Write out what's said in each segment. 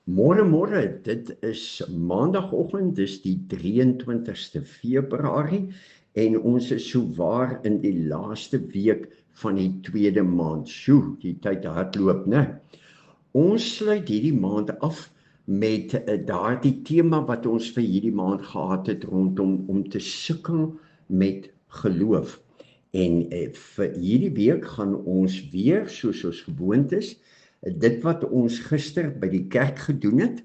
Môre, dit is maandagoggend, dis die 23ste Februarie en ons is sowaar in die laaste week van die tweede maand. Sjoe, die tyd hardloop, né? Ons sluit hierdie maand af met daardie tema wat ons vir hierdie maand gehad het rondom om te sukkel met geloof. En vir hierdie week gaan ons weer, soos ons gewoond is, dit wat ons gister by die kerk gedoen het,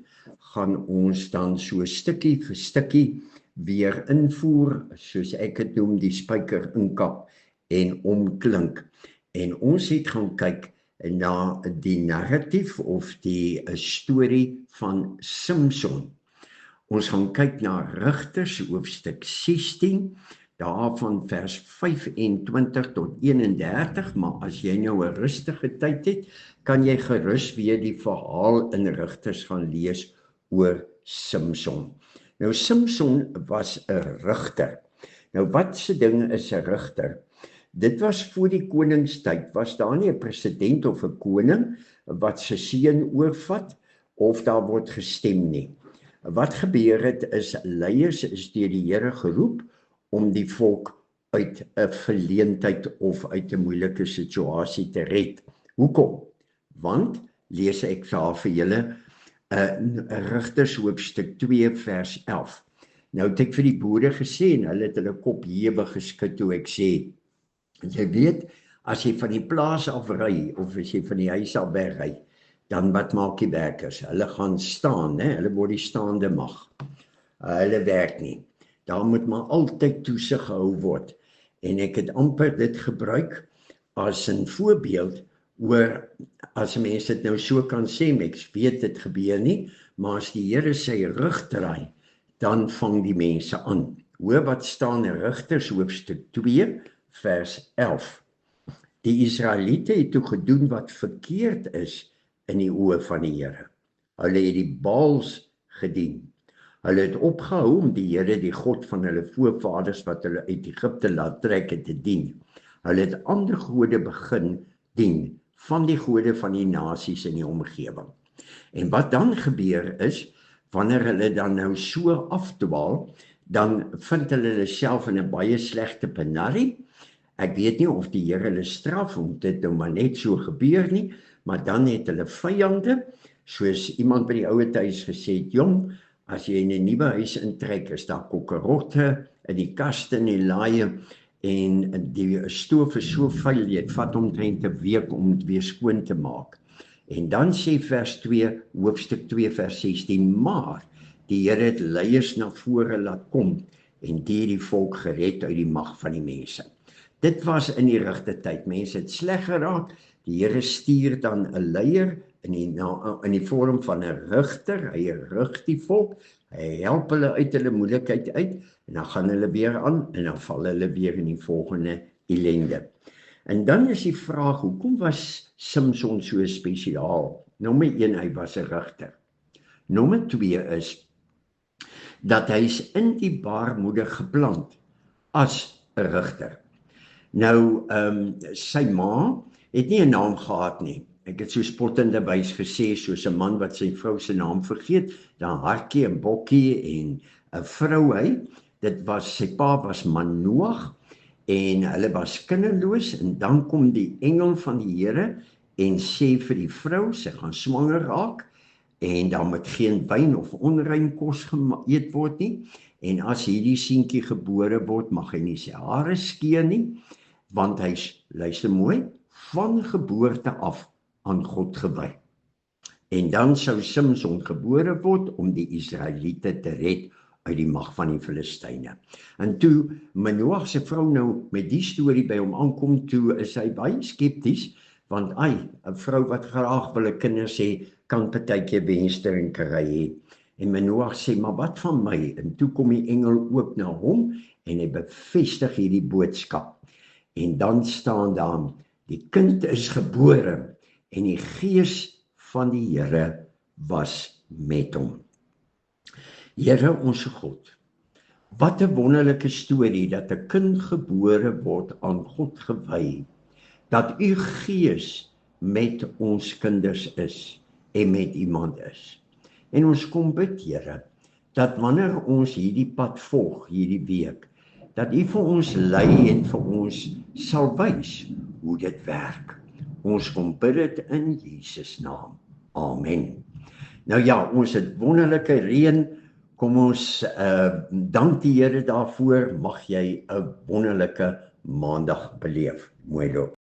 gaan ons dan so stukkie vir stukkie weer invoer, soos ek het noem, die spyker inkap en omklink. En ons het gaan kyk na die narratief of die storie van Samson. Ons gaan kyk na Rigters hoofstuk 16, daarvan vers 25 tot 31, maar as jy nou 'n rustige tyd het, kan jy gerus weer die verhaal in Rigters gaan lees oor Samson. Nou Samson was 'n rigter. Nou wat se ding is 'n rigter? Dit was voor die koningstyd, was daar nie 'n president of 'n koning wat sy seun oorvat of daar word gestem nie. Wat gebeur het is leiers is deur die Here geroep om die volk uit 'n verleentheid of uit 'n moeilike situasie te red. Hoekom? Want, lees ek vir julle, Rigters hoofstuk 2 vers 11. Nou het ek vir die boere gesê, en hulle het hulle kop hewig geskud toe ek sê, jy weet, as jy van die plaas af ry, of as jy van die huis af wegry, dan wat maak die werkers? Hulle gaan staan, né? Hulle word die staande mag. Hulle werk nie. Daar moet maar altyd toesig gehou word. En ek het amper dit gebruik as 'n voorbeeld oor, as mense dit nou so kan sê, ek weet dit gebeur nie, maar as die Here sy rug draai, dan vang die mense aan. Hoor wat staan in Rigters hoofstuk 2 vers 11. Die Israeliete het toe gedoen wat verkeerd is in die oë van die Here. Hulle het die Baals gedien. Hulle het opgehou om die Here, die God van hulle voorvaders wat hulle uit Egipte laat trek het, te dien. Hulle het ander gode begin dien, van die gode van die nasies in die omgewing. En wat dan gebeur is, wanneer hulle dan nou so afdwaal, dan vind hulle self in 'n baie slegte penarie. Ek weet nie of die Here hulle straf om dit nou maar net so gebeur nie, maar dan het hulle vyande, soos iemand by die ouete huis gesê het, jong, as jy in 'n nuwe huis intrek, is daar kokkerotte in die kaste en die laaie, en die stoof is so vuil, jy vat omtrent 'n week om dit weer skoon te maak. En dan sê vers 2, hoofstuk 2 vers 16, maar die Here het leiers na vore laat kom, en die volk gered uit die mag van die mense. Dit was in die regte tyd, mense het sleg geraak, die Here stuur dan 'n leier, in die vorm van 'n rigter, hy rig die volk, hy help hulle uit hulle moeilikheid uit, en dan gaan hulle weer aan, en dan val hulle weer in die volgende ellende. En dan is die vraag, hoekom was Samson so spesiaal? Nommer 1, hy was 'n rigter. Nommer 2 is, dat hy is in die baarmoeder geplant, as 'n rigter. Nou, sy ma het nie 'n naam gehad nie. Ek het so spottende wys gesê, soos 'n man wat sy vrou se naam vergeet, dan Hartjie en Bokkie en 'n vrou hy, dit was, sy pa was Manoag, en hulle was kinderloos, en dan kom die engel van die Here, en sê vir die vrou, sy gaan swanger raak, en dan moet geen wyn of onrein kos geëet word nie, en as hierdie seentjie gebore word, mag hy nie sy hare skeer nie, want hy's, luister mooi, van geboorte af aan God gewy. En dan sou Samson gebore word om die Israeliete te red uit die mag van die Filistyne. En toe Manoag se vrou nou met die storie by hom aankom, toe is hy baie skepties, want 'n vrou wat graag wil 'n kinders hê, kan partykeer wenster en kry hê. En Manoag sê, maar wat van my? En toe kom die engel ook na hom, en hy bevestig hierdie boodskap. En dan staan daar, die kind is gebore, en die gees van die Here was met hom. Here ons God, wat 'n wonderlike storie, dat 'n kind gebore word aan God gewy, dat u gees met ons kinders is, en met iemand is. En ons kom bid, Here, dat wanneer ons hierdie pad volg, hierdie week, dat U vir ons lei en vir ons sal wys hoe dit werk. Ons kom bid dit in Jesus naam. Amen. Nou ja, ons het wonderlike reën. Kom ons dank die Here daarvoor. Mag jy 'n wonderlike maandag beleef. Mooi loop.